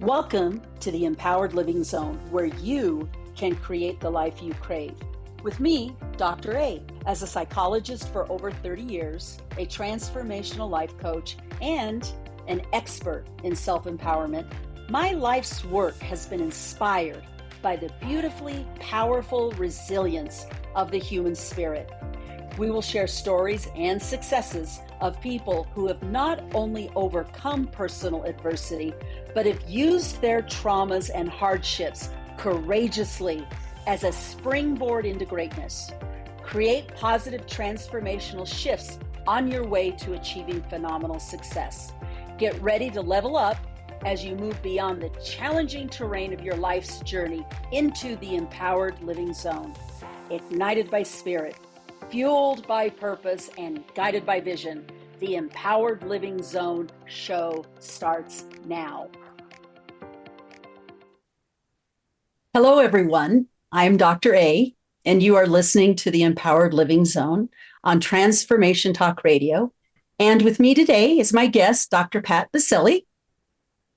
Welcome to the Empowered Living Zone, where you can create the life you crave. With me, Dr. A, as a psychologist for over 30 years, a transformational life coach, and an expert in self-empowerment, my life's work has been inspired by the beautifully powerful resilience of the human spirit. We will share stories and successes of people who have not only overcome personal adversity, but have used their traumas and hardships courageously as a springboard into greatness. Create positive transformational shifts on your way to achieving phenomenal success. Get ready to level up as you move beyond the challenging terrain of your life's journey into the empowered living zone. Ignited by spirit, fueled by purpose, and guided by vision, the Empowered Living Zone show starts now. Hello, everyone. I'm Dr. A, and you are listening to the Empowered Living Zone on Transformation Talk Radio. And with me today is my guest, Dr. Pat Baccili.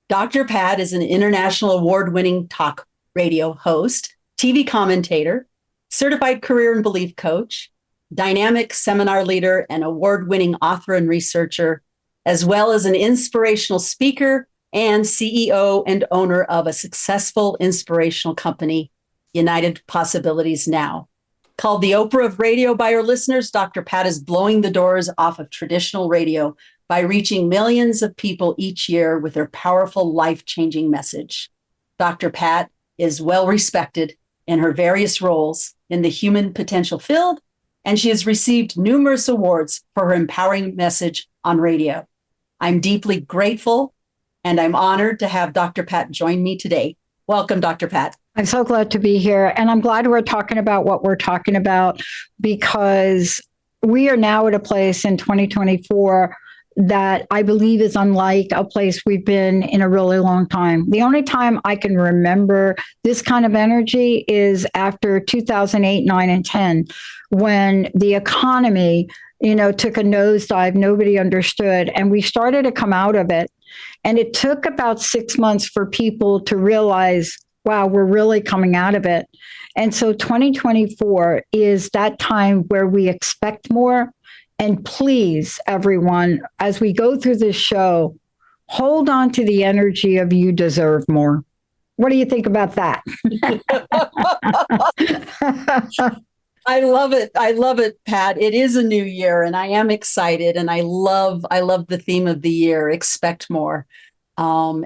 Dr. Pat is an international award-winning talk radio host, TV commentator, certified career and belief coach, dynamic seminar leader, and award-winning author and researcher, as well as an inspirational speaker and CEO and owner of a successful inspirational company, United Possibilities Now. Called the Oprah of radio by her listeners, Dr. Pat is blowing the doors off of traditional radio by reaching millions of people each year with her powerful, life-changing message. Dr. Pat is well respected in her various roles in the human potential field, and she has received numerous awards for her empowering message on radio. I'm deeply grateful, and I'm honored to have Dr. Pat join me today. Welcome, Dr. Pat. I'm so glad to be here, and I'm glad we're talking about what we're talking about, because we are now at a place in 2024 that I believe is unlike a place we've been in a really long time. The only time I can remember this kind of energy is after 2008, 9, and 10, when the economy, took a nosedive, nobody understood, and we started to come out of it. And it took about 6 months for people to realize, wow, we're really coming out of it. And so 2024 is that time where we expect more. And please, everyone, as we go through this show, hold on to the energy of you deserve more. What do you think about that? I love it. I love it, Pat. It is a new year, and I am excited. And I love the theme of the year, expect more. I'm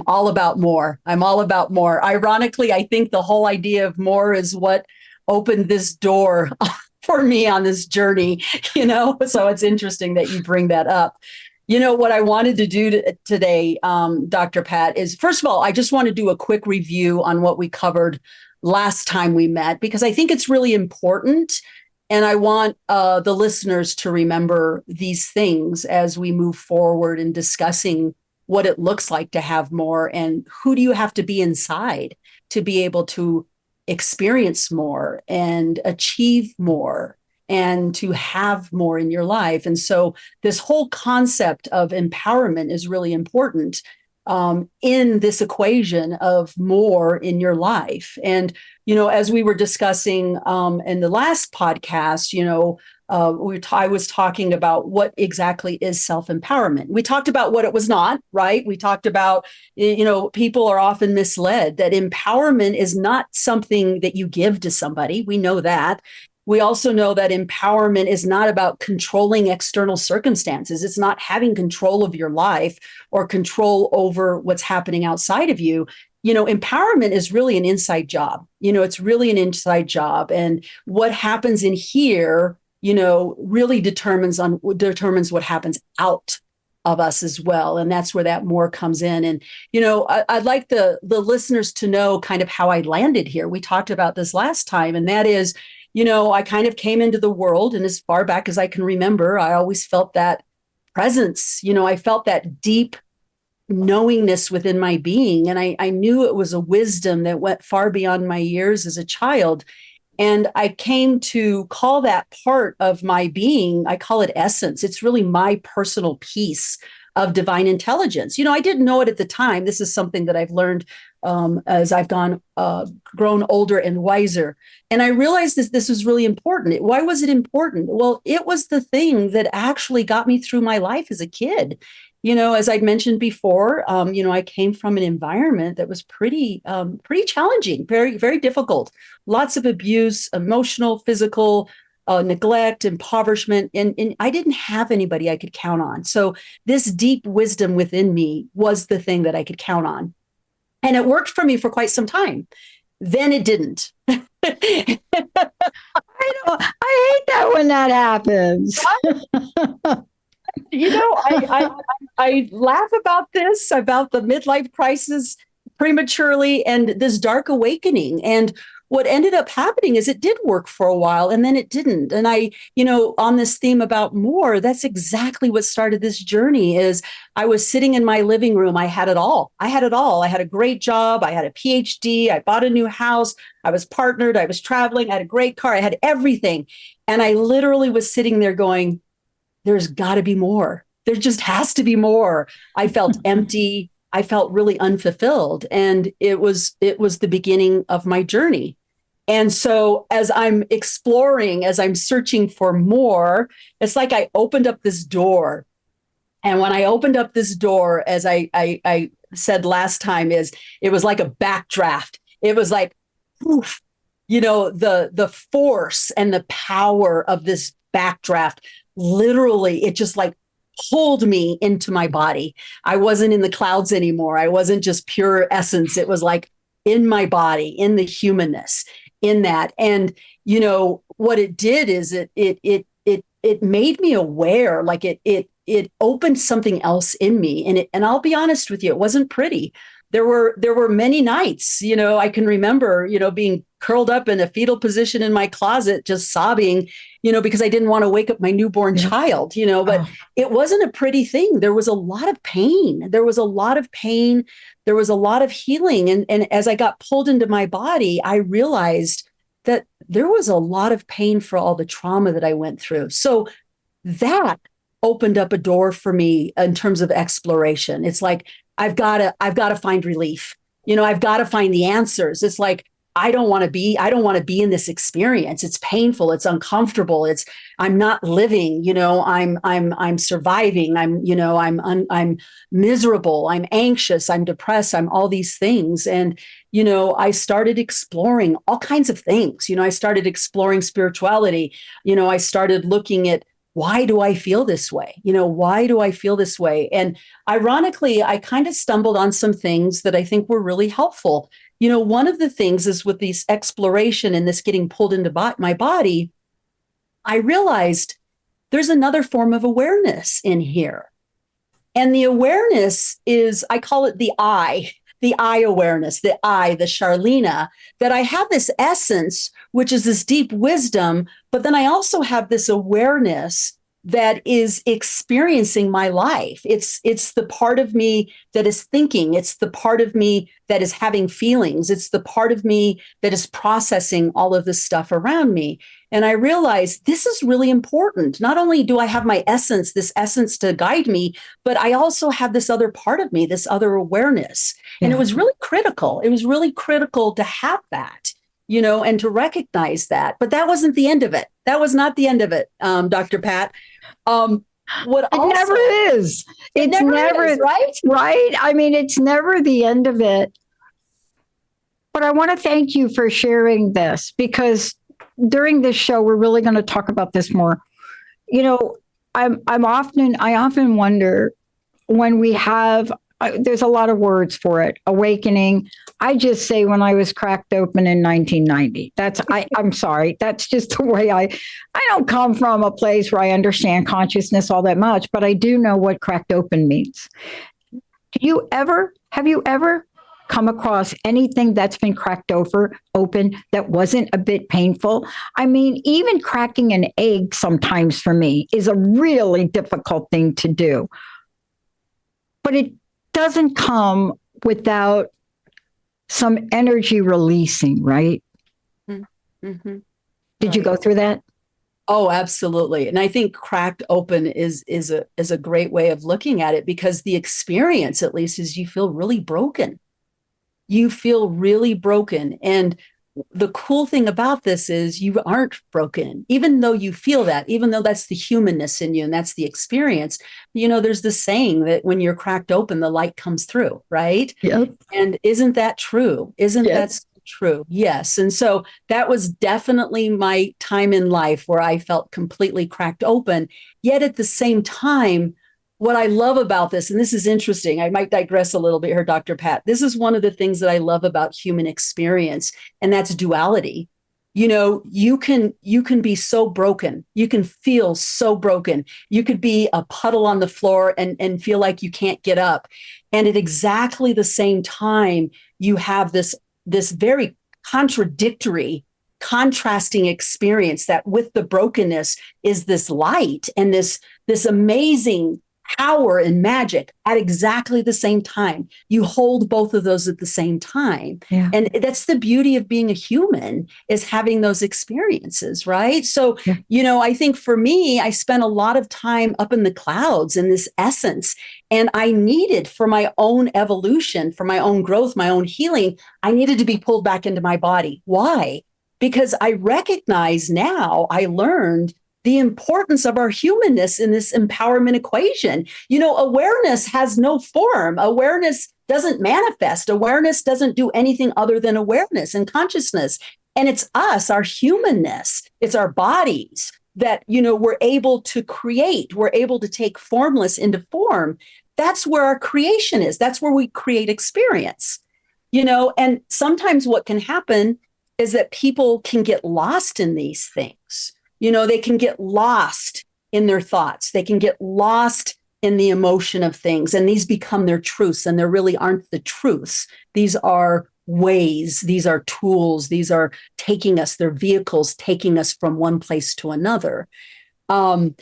all about more. I'm all about more. Ironically, I think the whole idea of more is what opened this door for me on this journey, so it's interesting that you bring that up. What I wanted to do today, Dr. Pat, is, first of all, I just want to do a quick review on what we covered last time we met, because I think it's really important. And I want the listeners to remember these things as we move forward in discussing what it looks like to have more, and who do you have to be inside to be able to experience more and achieve more and to have more in your life. And so this whole concept of empowerment is really important in this equation of more in your life. And, as we were discussing in the last podcast, I was talking about what exactly is self-empowerment. We talked about what it was not, right? We talked about, people are often misled that empowerment is not something that you give to somebody. We know that. We also know that empowerment is not about controlling external circumstances. It's not having control of your life or control over what's happening outside of you. Empowerment is really an inside job. It's really an inside job. And what happens in here, really determines what happens out of us as well. And that's where that more comes in. And, I'd like the listeners to know kind of how I landed here. We talked about this last time, and that is, I kind of came into the world, and as far back as I can remember, I always felt that presence. I felt that deep knowingness within my being. And I knew it was a wisdom that went far beyond my years as a child. And I came to call that part of my being, I call it essence. It's really my personal piece of divine intelligence. I didn't know it at the time. This is something that I've learned as I've grown older and wiser. And I realized this was really important. Why was it important? Well, it was the thing that actually got me through my life as a kid. As I'd mentioned before, I came from an environment that was pretty challenging, very, very difficult. Lots of abuse, emotional, physical, neglect, impoverishment, and I didn't have anybody I could count on. So this deep wisdom within me was the thing that I could count on. And it worked for me for quite some time. Then it didn't. I hate that when that happens. I laugh about this, about the midlife crisis prematurely and this dark awakening. And what ended up happening is it did work for a while and then it didn't. And on this theme about more, that's exactly what started this journey. Is I was sitting in my living room. I had it all. I had a great job. I had a PhD. I bought a new house. I was partnered. I was traveling. I had a great car. I had everything. And I literally was sitting there going, there's got to be more. There just has to be more. I felt empty. I felt really unfulfilled. And it was the beginning of my journey. And so as I'm exploring, as I'm searching for more, it's like I opened up this door. And when I opened up this door, as I said last time, it was like a backdraft. It was like, poof, the force and the power of this backdraft. Literally, it just like pulled me into my body. I wasn't in the clouds anymore. I wasn't just pure essence. It was like in my body, in the humanness, in that. And what it did is it made me aware. Like it opened something else in me. And I'll be honest with you, it wasn't pretty. There were many nights, I can remember, being curled up in a fetal position in my closet, just sobbing, because I didn't want to wake up my newborn child, but it wasn't a pretty thing. There was a lot of pain. There was a lot of pain. There was a lot of healing. And as I got pulled into my body, I realized that there was a lot of pain for all the trauma that I went through. So that opened up a door for me in terms of exploration. It's like, I've got to find relief. I've got to find the answers. It's like, I don't want to be in this experience. It's painful. It's uncomfortable. I'm not living, I'm surviving. I'm miserable. I'm anxious. I'm depressed. I'm all these things. And, I started exploring all kinds of things. I started exploring spirituality. I started looking at, why do I feel this way? Why do I feel this way? And ironically, I kind of stumbled on some things that I think were really helpful. One of the things is with this exploration and this getting pulled into my body, I realized there's another form of awareness in here. And the awareness is, I call it the I awareness, the Charlena, that I have this essence, which is this deep wisdom, but then I also have this awareness that is experiencing my life. It's the part of me that is thinking. It's the part of me that is having feelings. It's the part of me that is processing all of this stuff around me. And I realized this is really important. Not only do I have my essence, this essence to guide me, but I also have this other part of me, this other awareness. And it was really critical. It was really critical to have that, and to recognize that. But that wasn't the end of it. That was not the end of it, Dr. Pat. It never is. It's never is, right? Right. I mean, it's never the end of it. But I want to thank you for sharing this, because during this show, we're really going to talk about this more. I often wonder when we have, there's a lot of words for it, awakening. I just say when I was cracked open in 1990. I'm sorry. That's just the way I don't come from a place where I understand consciousness all that much, but I do know what cracked open means. Have you ever come across anything that's been cracked open that wasn't a bit painful? I mean, even cracking an egg sometimes for me is a really difficult thing to do. But it doesn't come without some energy releasing, right? Mm-hmm. Did you go through that? Oh, absolutely. And I think cracked open is a great way of looking at it, because the experience, at least, is you feel really broken. You feel really broken. And the cool thing about this is you aren't broken, even though you feel that, even though that's the humanness in you and that's the experience. There's this saying that when you're cracked open, the light comes through, right? Yep. And isn't that true? Isn't Yep. that so true? Yes. And so that was definitely my time in life where I felt completely cracked open. Yet at the same time, what I love about this, and this is interesting, I might digress a little bit here, Dr. Pat. This is one of the things that I love about human experience, and that's duality. You can be so broken. You can feel so broken. You could be a puddle on the floor and feel like you can't get up. And at exactly the same time, you have this very contradictory, contrasting experience that with the brokenness is this light and this amazing power and magic at exactly the same time. You hold both of those at the same time. Yeah. And that's the beauty of being a human, is having those experiences, right? So, Yeah. I think for me, I spent a lot of time up in the clouds in this essence. And I needed, for my own evolution, for my own growth, my own healing, I needed to be pulled back into my body. Why? Because I recognize now, I learned the importance of our humanness in this empowerment equation. Awareness has no form. Awareness doesn't manifest. Awareness doesn't do anything other than awareness and consciousness. And it's us, our humanness, it's our bodies that, we're able to create. We're able to take formless into form. That's where our creation is. That's where we create experience. And sometimes what can happen is that people can get lost in these things. They can get lost in their thoughts. They can get lost in the emotion of things, and these become their truths, and there really aren't the truths. These are ways, these are tools, these are they're vehicles taking us from one place to another. And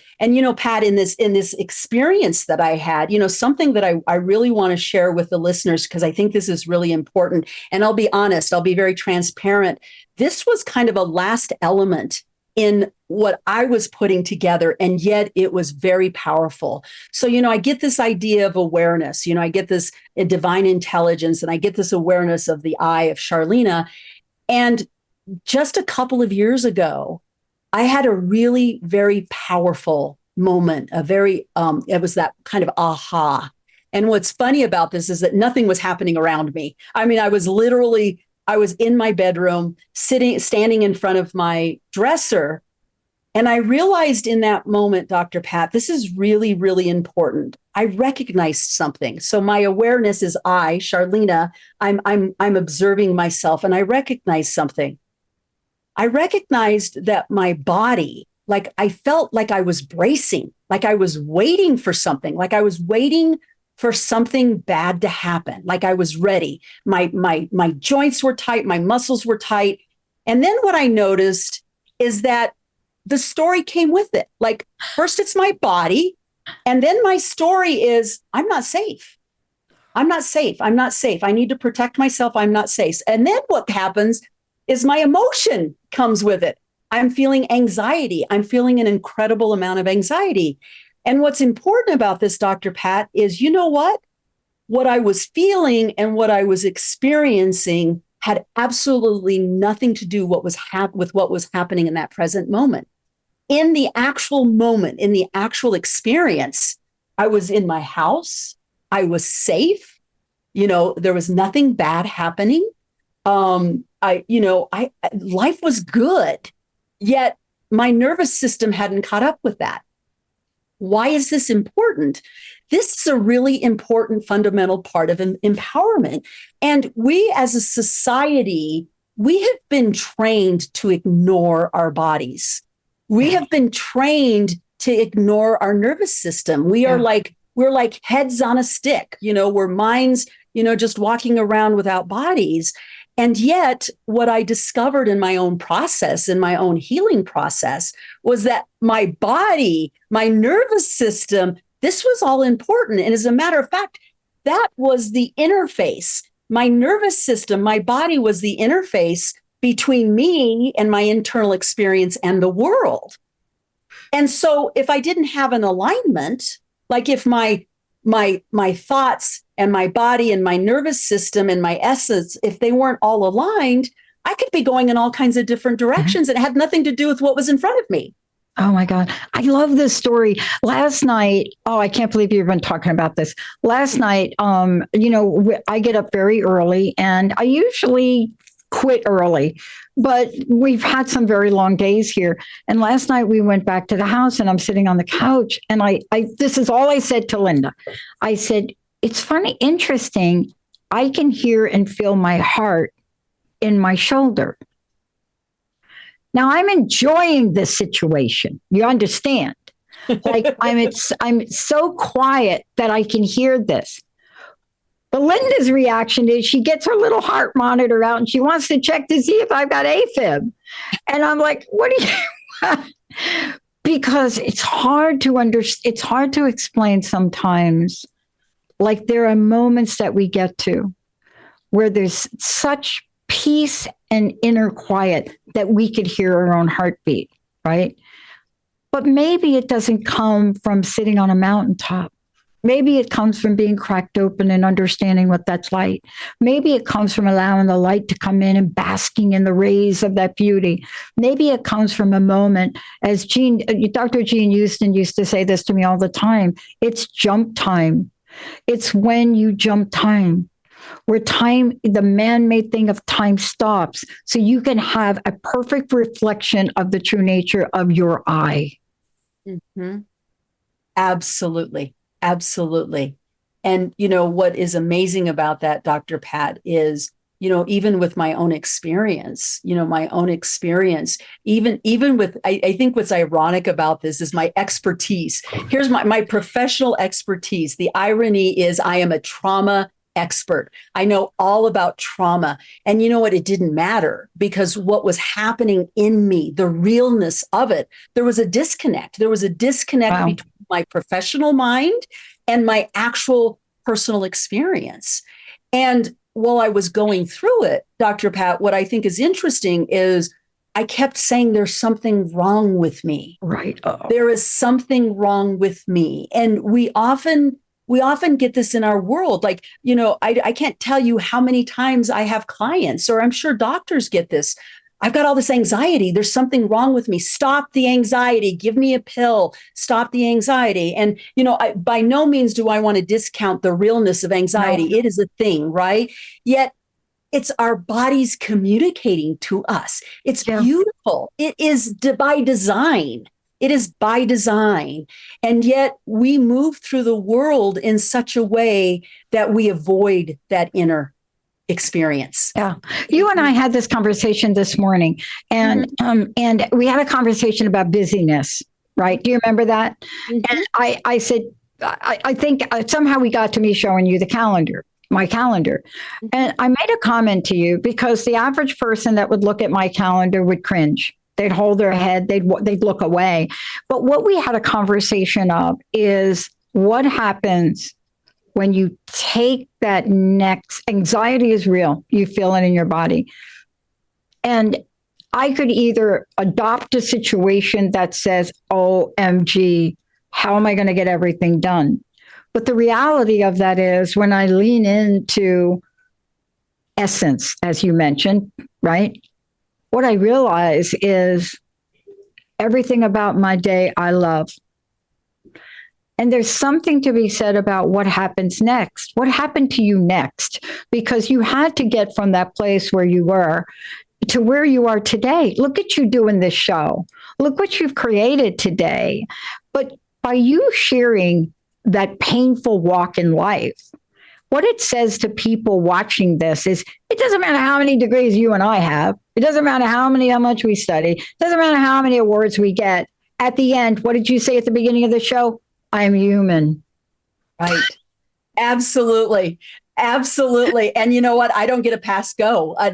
Pat, in this experience that I had, something that I really want to share with the listeners, because I think this is really important. And I'll be honest, I'll be very transparent. This was kind of a last element in what I was putting together, and yet it was very powerful. So, I get this idea of awareness, I get this divine intelligence, and I get this awareness of the I of Charlena. And just a couple of years ago, I had a really very powerful moment, it was that kind of aha. And what's funny about this is that nothing was happening around me. I mean, I was in my bedroom, standing in front of my dresser. And I realized in that moment, Dr. Pat, this is really, really important. I recognized something. So my awareness is I, Charlena, I'm observing myself, and I recognized something. I recognized that my body, like I felt like I was bracing, like I was waiting for something, like I was waiting for something bad to happen. Like I was ready. My joints were tight, my muscles were tight. And then what I noticed is that the story came with it. Like first it's my body, and then my story is I'm not safe. I'm not safe. I'm not safe. I need to protect myself. I'm not safe. And then what happens is my emotion comes with it. I'm feeling anxiety. I'm feeling an incredible amount of anxiety. And what's important about this, Dr. Pat, is what I was feeling and what I was experiencing had absolutely nothing to do with what was happening in that present moment. In the actual moment, in the actual experience, I was in my house. I was safe. There was nothing bad happening. Life was good, yet my nervous system hadn't caught up with that. Why is this important? This is a really important fundamental part of empowerment. And we as a society, we have been trained to ignore our bodies. We have been trained to ignore our nervous system. We're like heads on a stick, we're minds, just walking around without bodies. And yet, what I discovered in my own process, in my own healing process, was that my body, my nervous system, this was all important. And as a matter of fact, that was the interface. My nervous system, my body was the interface between me and my internal experience and the world. And so if I didn't have an alignment, like if my thoughts and my body and my nervous system and my essence, if they weren't all aligned, I could be going in all kinds of different directions. It had nothing to do with what was in front of me. Oh my God. I love this story. Last night, oh, I can't believe you've been talking about this. Last night, I get up very early and I usually quit early, but we've had some very long days here. And last night we went back to the house and I'm sitting on the couch and I this is all I said to Linda. I said, it's funny, interesting. I can hear and feel my heart in my shoulder. Now I'm enjoying this situation. You understand? Like I'm so quiet that I can hear this. But Linda's reaction is she gets her little heart monitor out and she wants to check to see if I've got AFib. And I'm like, what do you? Because it's hard to it's hard to explain sometimes. Like there are moments that we get to where there's such peace and inner quiet that we could hear our own heartbeat, right? But maybe it doesn't come from sitting on a mountaintop. Maybe it comes from being cracked open and understanding what that's like. Maybe it comes from allowing the light to come in and basking in the rays of that beauty. Maybe it comes from a moment, as Dr. Jean Houston used to say this to me all the time, it's jump time. It's when you jump time, where time, the man-made thing of time stops, so you can have a perfect reflection of the true nature of your I. Mm-hmm. Absolutely. Absolutely. And, what is amazing about that, Dr. Pat, is, even with my own experience, even with, I think what's ironic about this is my expertise. Here's my professional expertise. The irony is I am a trauma expert. I know all about trauma. And you know what? It didn't matter because what was happening in me, the realness of it, there was a disconnect. There was a disconnect Wow. between my professional mind and my actual personal experience. And while I was going through it, Dr. Pat, what I think is interesting is I kept saying there's something wrong with me. Right. Uh-oh. There is something wrong with me. And we often get this in our world. Like, I can't tell you how many times I have clients, or I'm sure doctors get this. I've got all this anxiety. There's something wrong with me. Stop the anxiety. Give me a pill. Stop the anxiety. And, by no means do I want to discount the realness of anxiety. No. It is a thing, right? Yet it's our bodies communicating to us. It's beautiful. It is by design. It is by design. And yet we move through the world in such a way that we avoid that inner experience. Yeah. You and I had this conversation this morning and we had a conversation about busyness, right? Do you remember that? Mm-hmm. And I said, I think somehow we got to me showing you my calendar. And I made a comment to you because the average person that would look at my calendar would cringe. They'd hold their head, they'd look away. But what we had a conversation of is what happens when you take that next, anxiety is real. You feel it in your body. And I could either adopt a situation that says, OMG, how am I going to get everything done? But the reality of that is when I lean into essence, as you mentioned, right? What I realize is everything about my day I love. And there's something to be said about what happens next. What happened to you next? Because you had to get from that place where you were to where you are today. Look at you doing this show. Look what you've created today. But by you sharing that painful walk in life, what it says to people watching this is it doesn't matter how many degrees you and I have. It doesn't matter how much we study. It doesn't matter how many awards we get. At the end, what did you say at the beginning of the show? I'm human. Right. Absolutely. Absolutely. And you know what? I don't get a pass go. I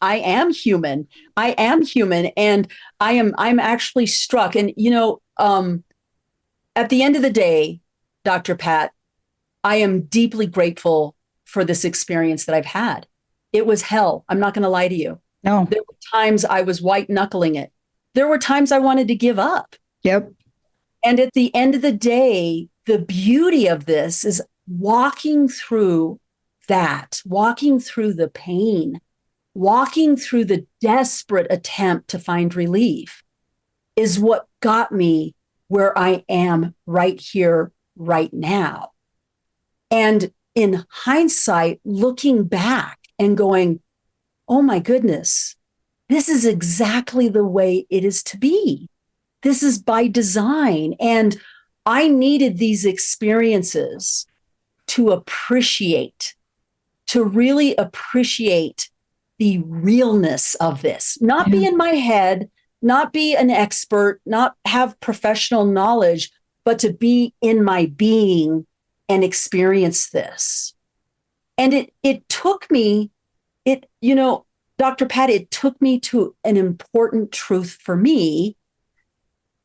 am human. I am human. And I'm actually struck. And, at the end of the day, Dr. Pat, I am deeply grateful for this experience that I've had. It was hell. I'm not going to lie to you. No. There were times I was white knuckling it. There were times I wanted to give up. Yep. And at the end of the day, the beauty of this is walking through that, walking through the pain, walking through the desperate attempt to find relief is what got me where I am right here, right now. And in hindsight, looking back and going, oh my goodness, this is exactly the way it is to be. This is by design. And I needed these experiences to appreciate, to really appreciate the realness of this, not be in my head, not be an expert, not have professional knowledge, but to be in my being and experience this. And it took me, Dr. Pat, it took me to an important truth for me.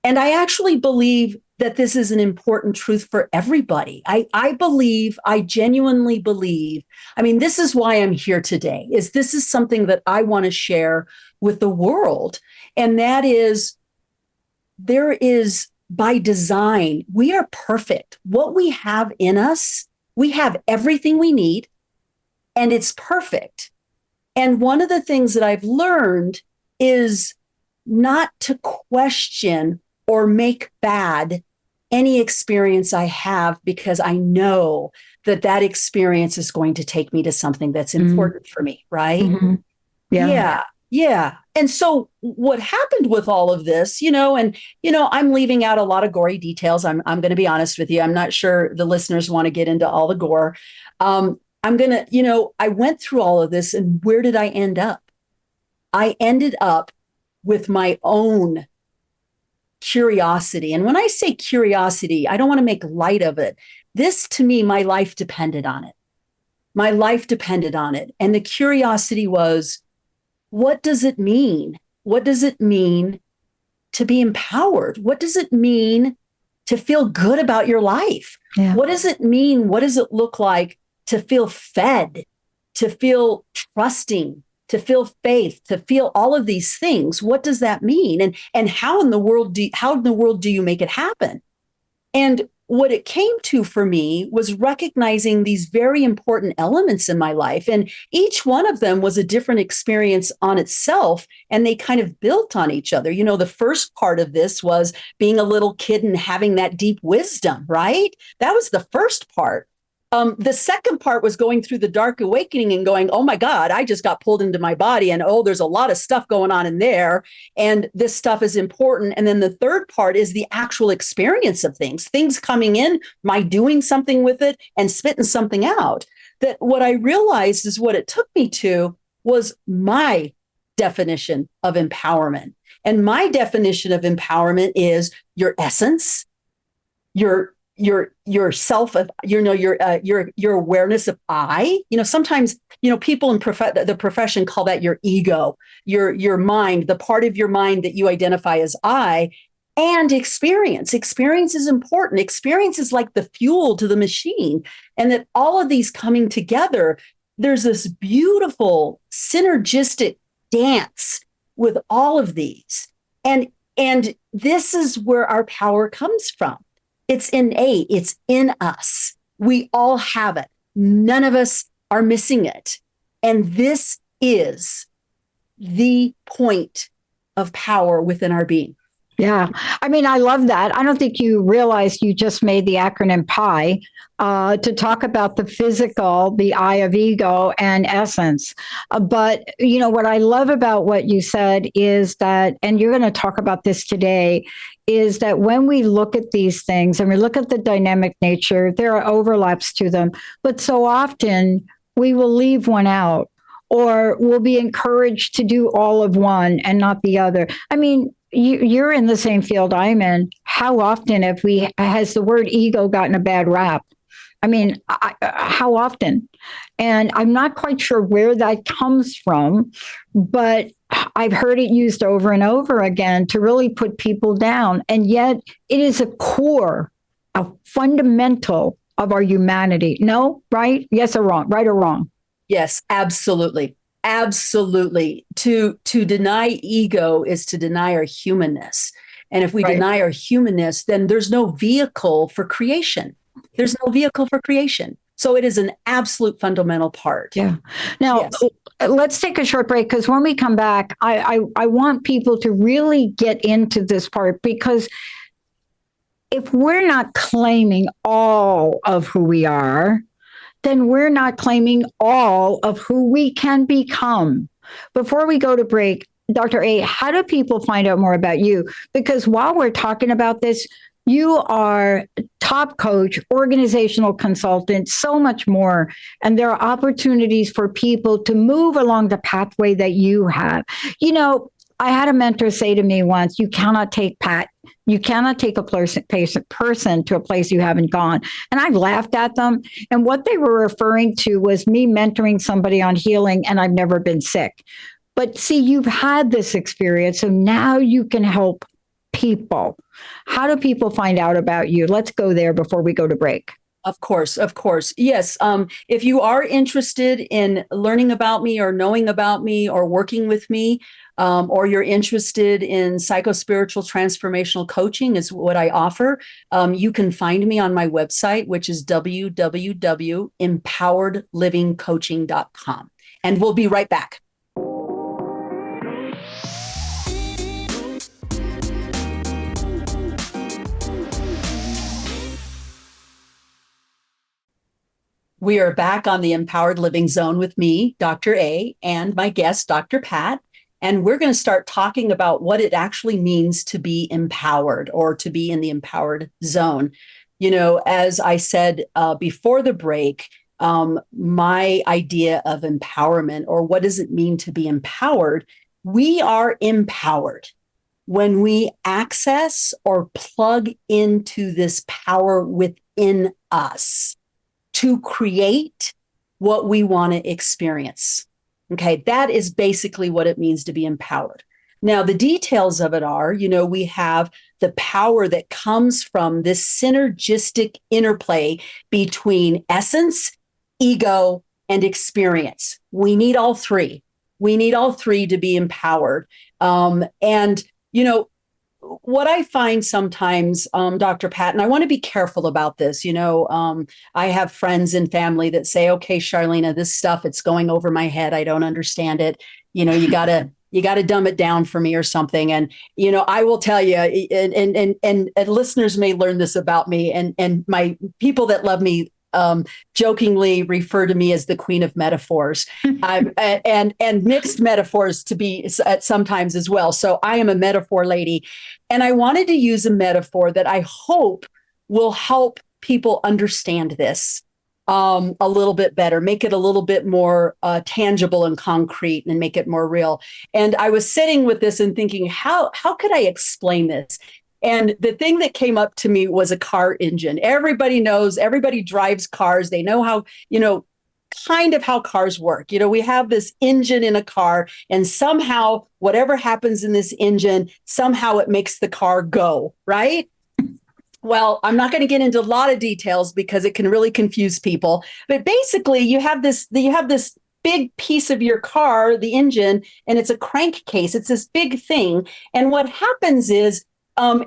And I actually believe that this is an important truth for everybody. I genuinely believe, I mean, this is why I'm here today, is this is something that I want to share with the world. And that is, there is by design, we are perfect. What we have in us, we have everything we need, and it's perfect. And one of the things that I've learned is not to question or make bad any experience I have, because I know that that experience is going to take me to something that's important for me, right? Mm-hmm. Yeah. And so what happened with all of this, I'm leaving out a lot of gory details. I'm going to be honest with you. I'm not sure the listeners want to get into all the gore. I went through all of this, and where did I end up? I ended up with my own curiosity. And when I say curiosity, I don't want to make light of it. This, to me, my life depended on it. My life depended on it. And the curiosity was, what does it mean? What does it mean to be empowered? What does it mean to feel good about your life? Yeah. What does it mean? What does it look like to feel fed, to feel trusting, to feel faith, to feel all of these things? What does that mean? And how in the world do you make it happen? And what it came to for me was recognizing these very important elements in my life. And each one of them was a different experience on itself, and they kind of built on each other. The first part of this was being a little kid and having that deep wisdom, right? That was the first part. The second part was going through the dark awakening and going, oh my God, I just got pulled into my body, and there's a lot of stuff going on in there, and this stuff is important. And then the third part is the actual experience of things coming in, my doing something with it and spitting something out. That what I realized is what it took me to was my definition of empowerment. And my definition of empowerment is your essence, your self, your awareness of I. Sometimes people in the profession call that your ego, your mind, the part of your mind that you identify as I. And experience is important. Experience is like the fuel to the machine, and that all of these coming together, there's this beautiful synergistic dance with all of these, and this is where our power comes from. It's innate. It's in us. We all have it. None of us are missing it. And this is the point of power within our being. Yeah. I mean, I love that. I don't think you realized you just made the acronym PI to talk about the physical, the I of ego and essence. But, what I love about what you said is that, and you're going to talk about this today, is that when we look at these things and we look at the dynamic nature, there are overlaps to them. But so often we will leave one out, or we'll be encouraged to do all of one and not the other. I mean, you're in the same field I'm in. How often has the word ego gotten a bad rap? I mean, how often? And I'm not quite sure where that comes from, but I've heard it used over and over again to really put people down. And yet it is a core, a fundamental of our humanity. No, right? Yes or wrong? Right or wrong? Yes, absolutely. Absolutely. To deny ego is to deny our humanness. And if we Right. deny our humanness, then there's no vehicle for creation. There's no vehicle for creation. So it is an absolute fundamental part. Yeah. Now, Yes. let's take a short break because when we come back, I want people to really get into this part because if we're not claiming all of who we are, then we're not claiming all of who we can become. Before we go to break, Dr. A, how do people find out more about you? Because while we're talking about this, you are top coach, organizational consultant, so much more. And there are opportunities for people to move along the pathway that you have. You know, I had a mentor say to me once, you cannot take a person to a place you haven't gone. And I laughed at them. And what they were referring to was me mentoring somebody on healing, and I've never been sick. But see, you've had this experience, so now you can help people. How do people find out about you? Let's go there before we go to break. Of course, of course. Yes. If you are interested in learning about me or knowing about me or working with me, or you're interested in psychospiritual transformational coaching is what I offer, you can find me on my website, which is www.empoweredlivingcoaching.com. And we'll be right back. We are back on the Empowered Living Zone with me, Dr. A, and my guest, Dr. Pat. And we're going to start talking about what it actually means to be empowered or to be in the empowered zone. You know, as I said before the break, my idea of empowerment, or what does it mean to be empowered? We are empowered when we access or plug into this power within us to create what we want to experience. Okay, that is basically what it means to be empowered. Now, the details of it are, you know, we have the power that comes from this synergistic interplay between essence, ego, and experience. We need all three. We need all three to be empowered. And, you know, what I find sometimes, Dr. Pat, and I want to be careful about this, you know, I have friends and family that say, okay, Charlena, this stuff, it's going over my head. I don't understand it. You know, you gotta dumb it down for me or something. And, you know, I will tell you, and listeners may learn this about me, and my people that love me jokingly refer to me as the queen of metaphors, and mixed metaphors to be at sometimes as well. So I am a metaphor lady, and I wanted to use a metaphor that I hope will help people understand this a little bit better, make it a little bit more tangible and concrete, and make it more real. And I was sitting with this and thinking, how could I explain this? And the thing that came up to me was a car engine. Everybody knows, everybody drives cars. They know how, you know, kind of how cars work. You know, we have this engine in a car, and somehow whatever happens in this engine, somehow it makes the car go, right? Well, I'm not going to get into a lot of details because it can really confuse people. But basically, you have this big piece of your car, the engine, and it's a crankcase. It's this big thing. And what happens is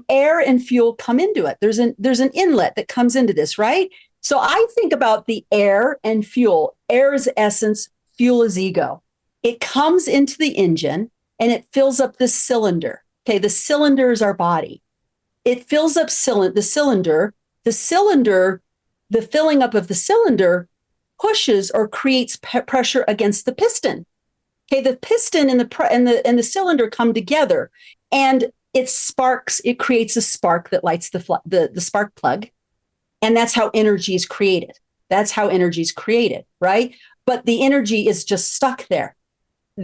air and fuel come into it. There's an inlet that comes into this, right? So I think about the air and fuel. Air is essence, fuel is ego. It comes into the engine and it fills up this cylinder. Okay, the cylinder is our body. It fills up the cylinder. The cylinder, the filling up of the cylinder pushes or creates pressure against the piston. Okay, the piston and the cylinder come together, and it sparks. It creates a spark that lights the spark plug, and that's how energy is created. That's how energy is created, right? But the energy is just stuck there.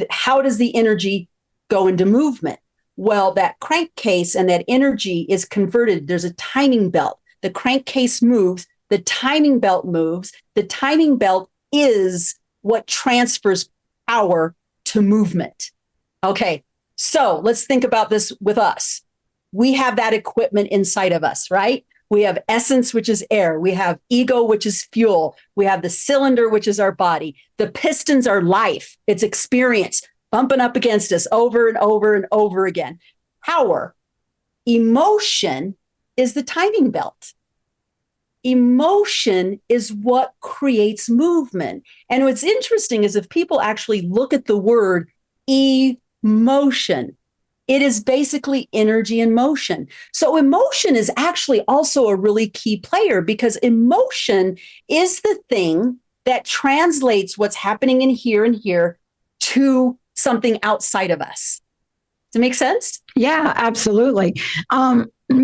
How does the energy go into movement? Well, that crankcase and that energy is converted. There's a timing belt. The crankcase moves. The timing belt moves. The timing belt is what transfers power to movement. Okay, so let's think about this with us. We have that equipment inside of us, right? We have essence, which is air. We have ego, which is fuel. We have the cylinder, which is our body. The pistons are life. It's experience bumping up against us over and over and over again. Power. Emotion is the timing belt. Emotion is what creates movement. And what's interesting is if people actually look at the word emotion, it is basically energy and motion. So emotion is actually also a really key player because emotion is the thing that translates what's happening in here and here to something outside of us. Does it make sense? Yeah, absolutely.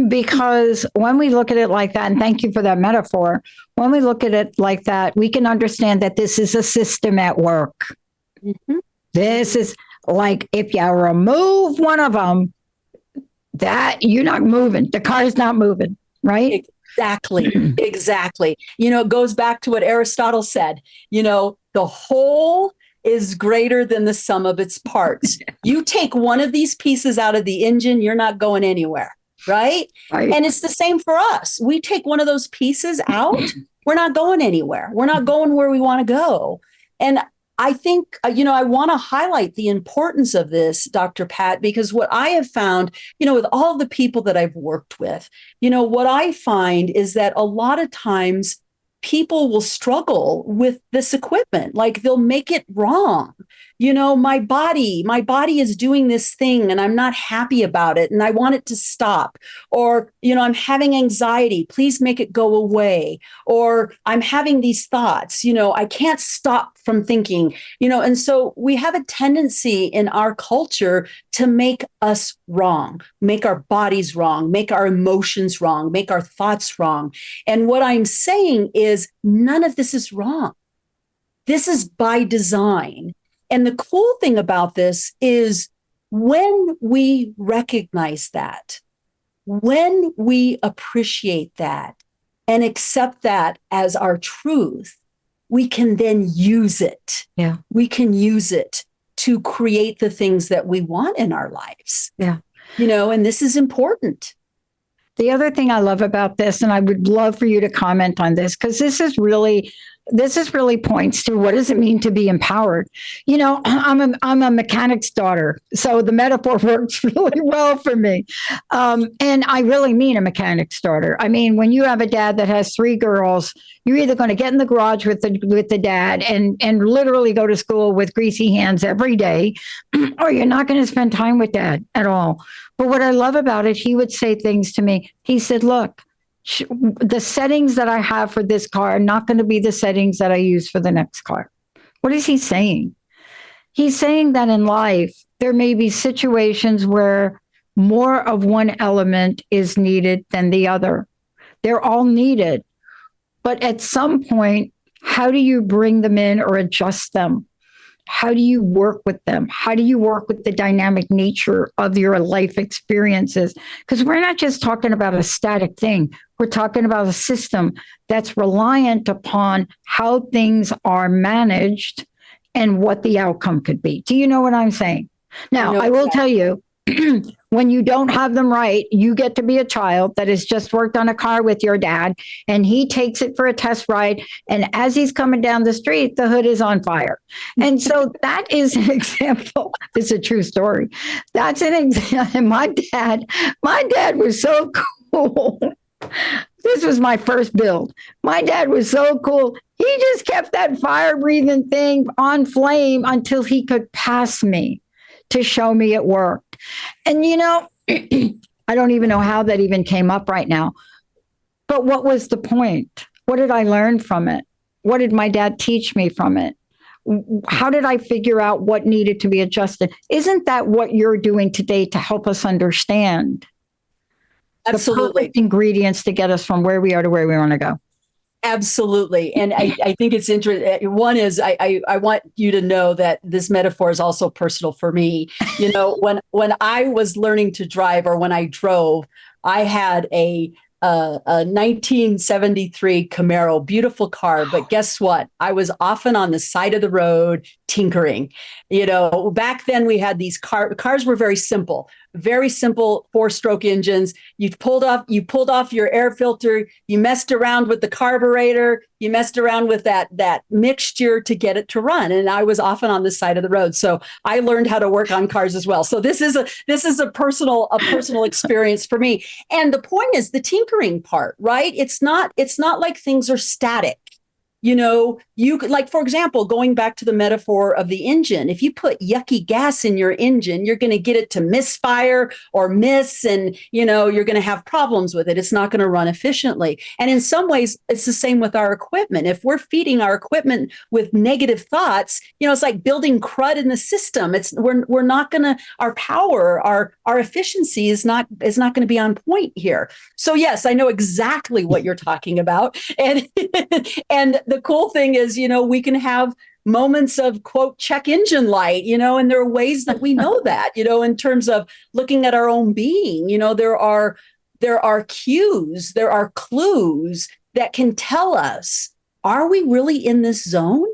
Because when we look at it like that, and thank you for that metaphor, when we look at it like that, we can understand that this is a system at work. Mm-hmm. This is like if you remove one of them, that you're not moving. The car is not moving, right? Exactly. Exactly. It goes back to what Aristotle said, the whole is greater than the sum of its parts. You take one of these pieces out of the engine, you're not going anywhere. Right? And it's the same for us. We take one of those pieces out, we're not going anywhere. We're not going where we want to go. And I think, I want to highlight the importance of this, Dr. Pat, because what I have found, with all the people that I've worked with, what I find is that a lot of times people will struggle with this equipment. Like they'll make it wrong. My body is doing this thing and I'm not happy about it and I want it to stop. Or, I'm having anxiety. Please make it go away. Or I'm having these thoughts, I can't stop from thinking, and so we have a tendency in our culture to make us wrong, make our bodies wrong, make our emotions wrong, make our thoughts wrong. And what I'm saying is none of this is wrong. This is by design. And the cool thing about this is when we recognize that, when we appreciate that and accept that as our truth, we can then use it. Yeah. We can use it to create the things that we want in our lives. Yeah. And this is important. The other thing I love about this, and I would love for you to comment on this, because this is really points to what does it mean to be empowered. I'm a mechanic's daughter, so the metaphor works really well for me. And I really mean a mechanic's daughter. I mean, when you have a dad that has 3 girls, you're either going to get in the garage with the dad and literally go to school with greasy hands every day, or you're not going to spend time with dad at all. But what I love about it, he would say things to me. He said, look, the settings that I have for this car are not going to be the settings that I use for the next car. What is he saying? He's saying that in life, there may be situations where more of one element is needed than the other. They're all needed. But at some point, how do you bring them in or adjust them? How do you work with them? How do you work with the dynamic nature of your life experiences? Because we're not just talking about a static thing. We're talking about a system that's reliant upon how things are managed and what the outcome could be. Do you know what I'm saying? Now, I will tell you, when you don't have them right, you get to be a child that has just worked on a car with your dad, and he takes it for a test ride. And as he's coming down the street, the hood is on fire. And so that is an example. This is a true story. That's an example. My dad was so cool. This was my first build. My dad was so cool. He just kept that fire breathing thing on flame until he could pass me to show me it worked. And, I don't even know how that even came up right now. But what was the point? What did I learn from it? What did my dad teach me from it? How did I figure out what needed to be adjusted? Isn't that what you're doing today to help us understand? Absolutely. The perfect ingredients to get us from where we are to where we want to go. Absolutely. And I think it's interesting. One is I want you to know that this metaphor is also personal for me. When I was learning to drive, or when I drove, I had a 1973 Camaro, beautiful car. But guess what? I was often on the side of the road tinkering. Back then we had these cars were very simple. very simple 4-stroke engines. You pulled off your air filter, you messed around with the carburetor, you messed around with that mixture to get it to run. And I was often on the side of the road. So I learned how to work on cars as well. So this is a personal experience for me. And the point is the tinkering part, right? It's not like things are static. You could, like, for example, going back to the metaphor of the engine, if you put yucky gas in your engine, you're going to get it to misfire or miss, and, you're going to have problems with it. It's not going to run efficiently. And in some ways, it's the same with our equipment. If we're feeding our equipment with negative thoughts, it's like building crud in the system. We're not going to, our power, our efficiency is not going to be on point here. So yes, I know exactly what you're talking about. And, and the cool thing is, we can have moments of, quote, check engine light, and there are ways that we know that, in terms of looking at our own being. There are cues, there are clues that can tell us, are we really in this zone?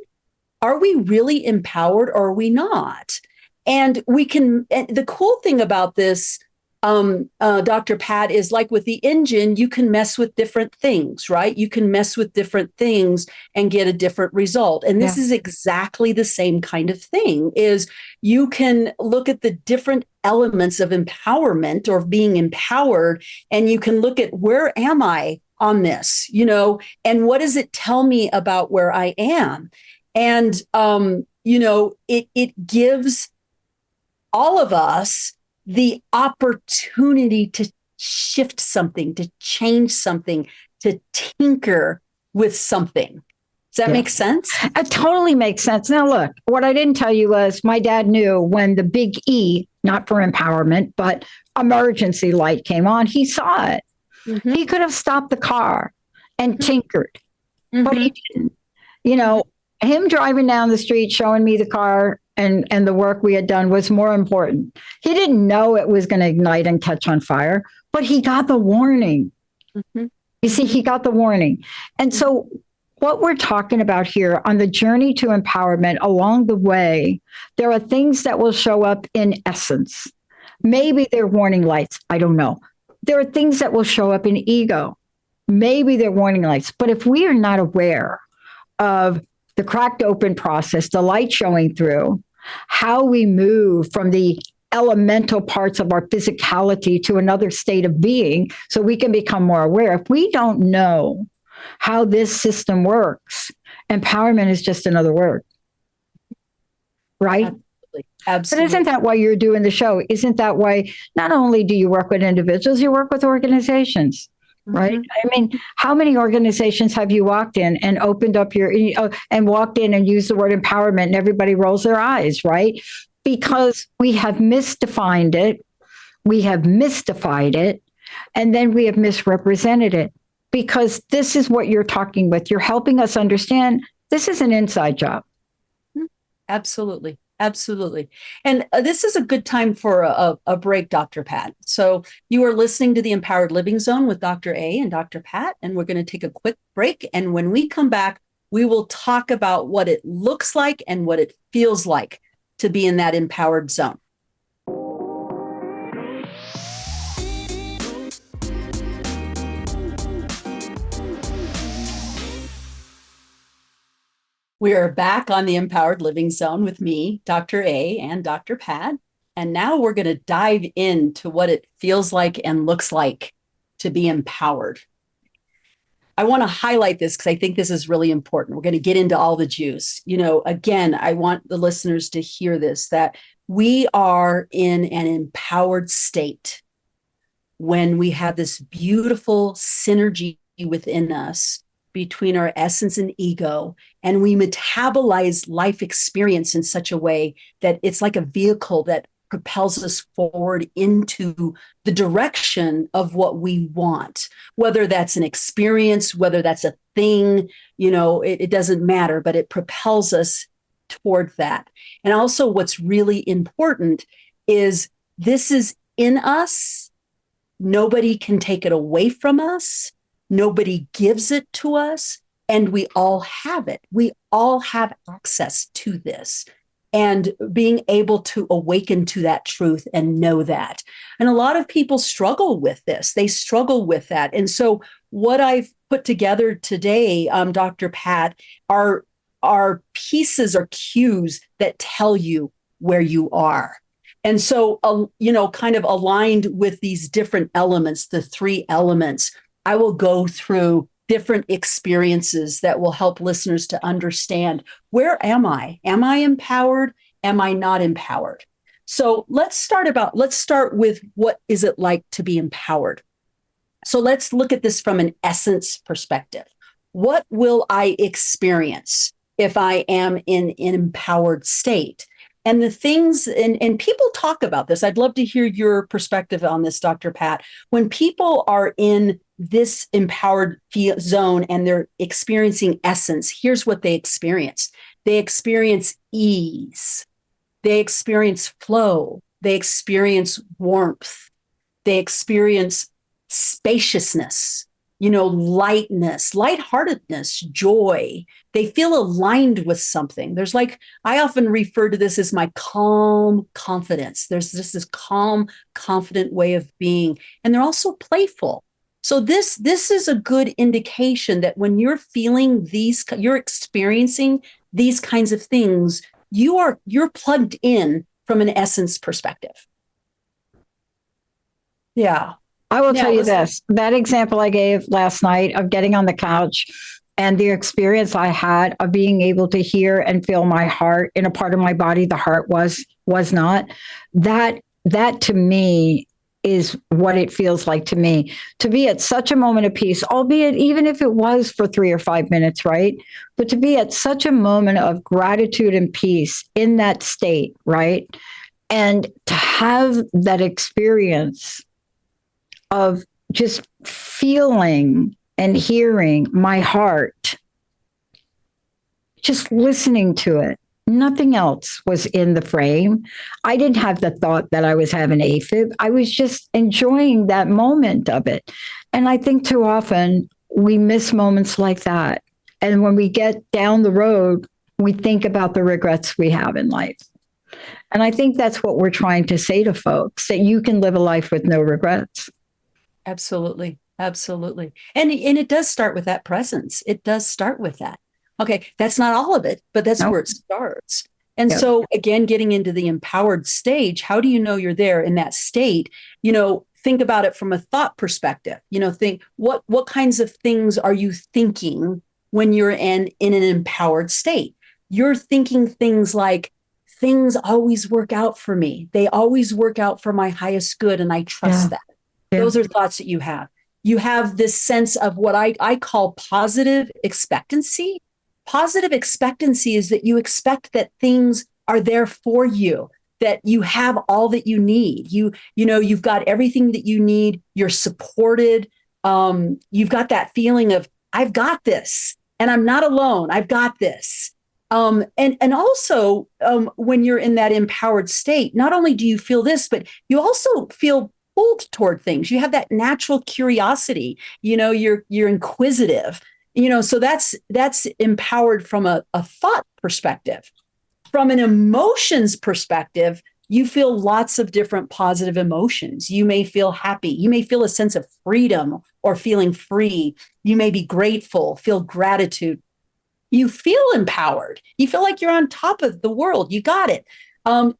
Are we really empowered, or are we not? And the cool thing about this, Dr. Pat, is like with the engine, you can mess with different things, right? You can mess with different things and get a different result. And this is exactly the same kind of thing, is you can look at the different elements of empowerment or being empowered, and you can look at, where am I on this, and what does it tell me about where I am? And, it gives all of us the opportunity to shift something, to change something, to tinker with something. Does that make sense? It totally makes sense. Now, look, what I didn't tell you was my dad knew when the big E, not for empowerment, but emergency light came on, he saw it. Mm-hmm. He could have stopped the car and tinkered, but he didn't. Him driving down the street, showing me the car and the work we had done was more important. He didn't know it was going to ignite and catch on fire, but he got the warning. Mm-hmm. You see, he got the warning. And so what we're talking about here on the journey to empowerment, along the way, there are things that will show up in essence. Maybe they're warning lights. I don't know. There are things that will show up in ego. Maybe they're warning lights. But if we are not aware of the cracked open process, the light showing through, how we move from the elemental parts of our physicality to another state of being so we can become more aware. If we don't know how this system works, empowerment is just another word. Right? Absolutely. But isn't that why you're doing the show? Isn't that why not only do you work with individuals, you work with organizations? Right. I mean, how many organizations have you walked in and opened up and walked in and used the word empowerment and everybody rolls their eyes, right? Because we have misdefined it, we have mystified it, and then we have misrepresented it. Because this is what you're talking with. You're helping us understand this is an inside job. Absolutely. Absolutely. And this is a good time for a break, Dr. Pat. So you are listening to the Empowered Living Zone with Dr. A and Dr. Pat, and we're going to take a quick break. And when we come back, we will talk about what it looks like and what it feels like to be in that empowered zone. We are back on the Empowered Living Zone with me, Dr. A, and Dr. Pat. And now we're going to dive into what it feels like and looks like to be empowered. I want to highlight this because I think this is really important. We're going to get into all the juice. Again, I want the listeners to hear this, that we are in an empowered state when we have this beautiful synergy within us between our essence and ego, and we metabolize life experience in such a way that it's like a vehicle that propels us forward into the direction of what we want, whether that's an experience, whether that's a thing, it doesn't matter, but it propels us toward that. And also what's really important is this is in us. Nobody can take it away from us. Nobody gives it to us, and we all have it. We all have access to this. and being able to awaken to that truth and know that. And a lot of people struggle with this. They struggle with that. And so what I've put together today, Dr. Pat, are pieces or cues that tell you where you are. And so, kind of aligned with these different elements, the three elements, I will go through different experiences that will help listeners to understand, where am I? Am I empowered? Am I not empowered? So let's start with, what is it like to be empowered? So let's look at this from an essence perspective. What will I experience if I am in an empowered state? And the things, and people talk about this. I'd love to hear your perspective on this, Dr. Pat. When people are in this empowered zone and they're experiencing essence, here's what they experience. They experience ease. They experience flow. They experience warmth. They experience spaciousness, lightness, lightheartedness, joy. They feel aligned with something. I often refer to this as my calm confidence. There's this calm, confident way of being. And they're also playful. So this is a good indication that when you're feeling you're experiencing these kinds of things, you're plugged in from an essence perspective. Yeah. I will tell you this, that example I gave last night of getting on the couch and the experience I had of being able to hear and feel my heart in a part of my body the heart was not, that to me is what it feels like to me, to be at such a moment of peace, albeit even if it was for 3 or 5 minutes, right? But to be at such a moment of gratitude and peace in that state, right? And to have that experience of just feeling and hearing my heart, just listening to it. Nothing else was in the frame. I didn't have the thought that I was having AFib. I was just enjoying that moment of it. And I think too often we miss moments like that. And when we get down the road, we think about the regrets we have in life. And I think that's what we're trying to say to folks, that you can live a life with no regrets. Absolutely. Absolutely. And it does start with that presence. It does start with that. Okay. That's not all of it, but that's where it starts. And so again, getting into the empowered stage, how do you know you're there in that state? Think about it from a thought perspective. Think what kinds of things are you thinking when you're in an empowered state? You're thinking things like, things always work out for me. They always work out for my highest good. And I trust that. Yeah. Those are thoughts that you have. You have this sense of what I call positive expectancy. Positive expectancy is that you expect that things are there for you, that you have all that you need. You've got everything that you need. You're supported. You've got that feeling of, I've got this and I'm not alone. I've got this. And also when you're in that empowered state, not only do you feel this, but you also feel pulled toward things. You have that natural curiosity. You're inquisitive. So that's empowered from a thought perspective. From an emotions perspective, you feel lots of different positive emotions. You may feel happy. You may feel a sense of freedom or feeling free. You may be grateful, feel gratitude. You feel empowered. You feel like you're on top of the world. You got it.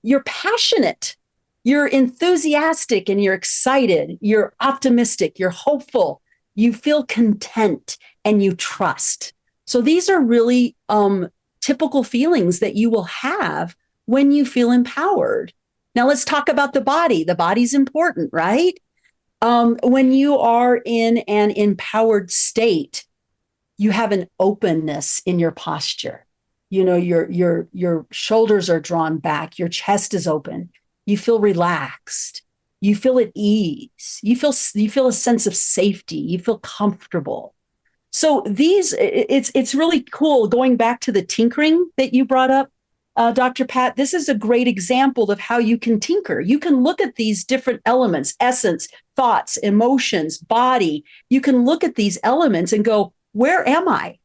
You're passionate. You're enthusiastic and you're excited. You're optimistic. You're hopeful. You feel content and you trust. So these are really typical feelings that you will have when you feel empowered. Now let's talk about the body. The body's important, right? When you are in an empowered state, you have an openness in your posture. Your shoulders are drawn back. Your chest is open. You feel relaxed. You feel at ease. You feel a sense of safety. You feel comfortable. So it's really cool. Going back to the tinkering that you brought up, Dr. Pat, this is a great example of how you can tinker. You can look at these different elements, essence, thoughts, emotions, body. You can look at these elements and go, where am I?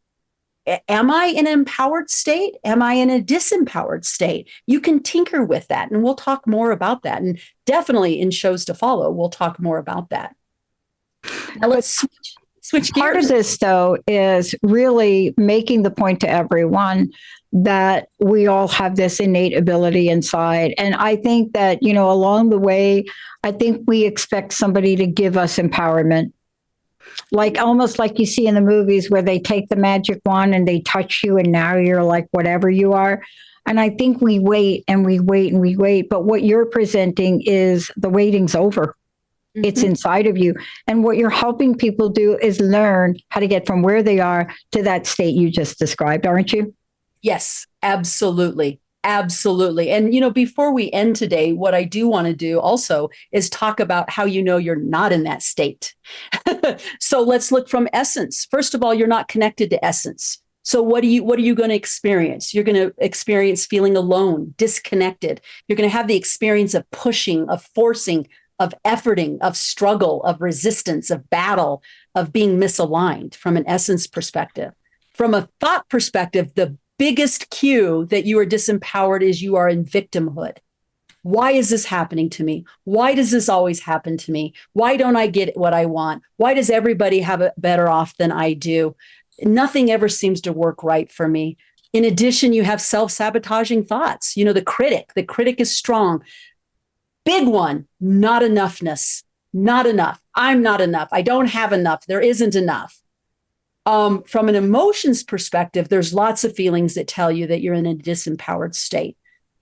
Am I in an empowered state? Am I in a disempowered state? You can tinker with that. And we'll talk more about that. And definitely in shows to follow, we'll talk more about that. Now let's switch gears. Part of this, though, is really making the point to everyone that we all have this innate ability inside. And I think that, along the way, I think we expect somebody to give us empowerment. Like almost like you see in the movies where they take the magic wand and they touch you and now you're like whatever you are. And I think we wait and we wait and we wait. But what you're presenting is the waiting's over. Mm-hmm. It's inside of you. And what you're helping people do is learn how to get from where they are to that state you just described, aren't you? Yes, absolutely. Absolutely. And, before we end today, what I do want to do also is talk about how you're not in that state. So let's look from essence. First of all, you're not connected to essence. So what are you going to experience? You're going to experience feeling alone, disconnected. You're going to have the experience of pushing, of forcing, of efforting, of struggle, of resistance, of battle, of being misaligned from an essence perspective. From a thought perspective, the biggest cue that you are disempowered is you are in victimhood. Why is this happening to me? Why does this always happen to me? Why don't I get what I want? Why does everybody have it better off than I do? Nothing ever seems to work right for me. In addition, you have self-sabotaging thoughts. The critic is strong. Big one, not enoughness, not enough. I'm not enough. I don't have enough. There isn't enough. From an emotions perspective, there's lots of feelings that tell you that you're in a disempowered state.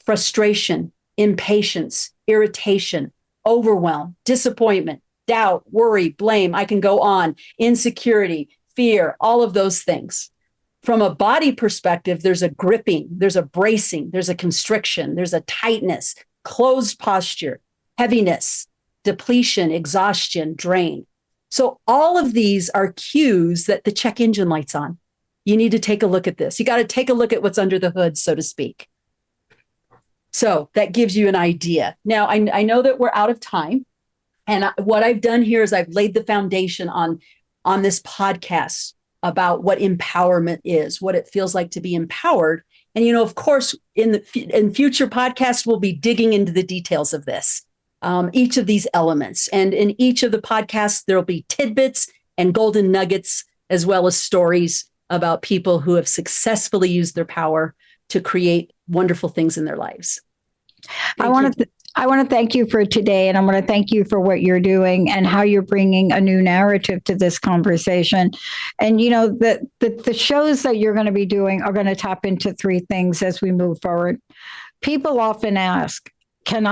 Frustration, impatience, irritation, overwhelm, disappointment, doubt, worry, blame. I can go on. Insecurity, fear, all of those things. From a body perspective, there's a gripping, there's a bracing, there's a constriction, there's a tightness, closed posture, heaviness, depletion, exhaustion, drain. So all of these are cues that the check engine light's on. You need to take a look at this. You got to take a look at what's under the hood, so to speak. So that gives you an idea. Now, I know that we're out of time. And what I've done here is I've laid the foundation on this podcast about what empowerment is, what it feels like to be empowered. And, of course, in future podcasts, we'll be digging into the details of this. Each of these elements. And in each of the podcasts, there'll be tidbits and golden nuggets, as well as stories about people who have successfully used their power to create wonderful things in their lives. I want to thank you for today, and I want to thank you for what you're doing and how you're bringing a new narrative to this conversation. And, the shows that you're going to be doing are going to tap into three things as we move forward. People often ask, can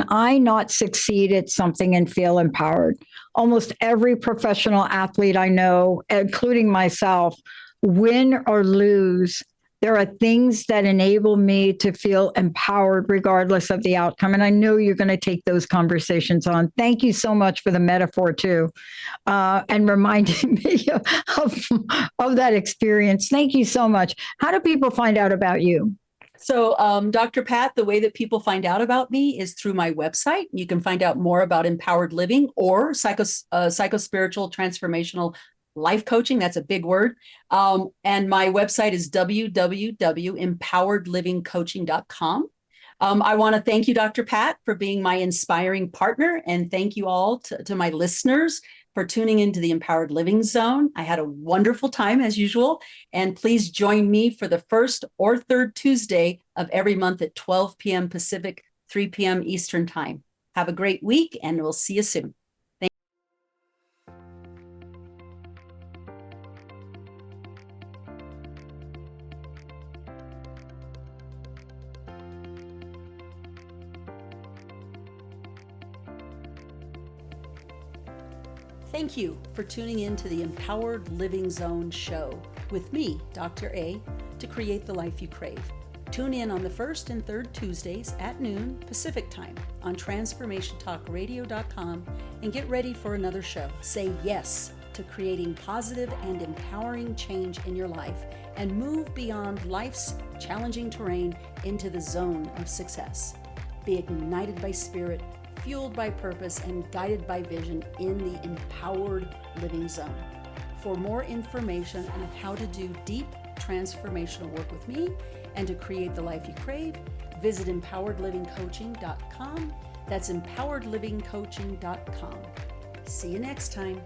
I not succeed at something and feel empowered? Almost every professional athlete I know, including myself, win or lose, there are things that enable me to feel empowered regardless of the outcome. And I know you're going to take those conversations on. Thank you so much for the metaphor too, and reminding me of that experience. Thank you so much. How do people find out about you? So, Dr. Pat, the way that people find out about me is through my website. You can find out more about empowered living or psychospiritual transformational life coaching. That's a big word. And my website is www.empoweredlivingcoaching.com. I want to thank you, Dr. Pat, for being my inspiring partner. And thank you all to my listeners for tuning into the Empowered Living Zone. I had a wonderful time as usual. And please join me for the first or third Tuesday of every month at 12 p.m. Pacific, 3 p.m. Eastern Time. Have a great week, and we'll see you soon. Thank you for tuning in to the Empowered Living Zone show with me, Dr. A, to create the life you crave. Tune in on the first and third Tuesdays at noon Pacific Time on transformationtalkradio.com and get ready for another show. Say yes to creating positive and empowering change in your life and move beyond life's challenging terrain into the zone of success. Be ignited by spirit, fueled by purpose, and guided by vision in the Empowered Living Zone. For more information on how to do deep transformational work with me and to create the life you crave, visit empoweredlivingcoaching.com. That's empoweredlivingcoaching.com. See you next time.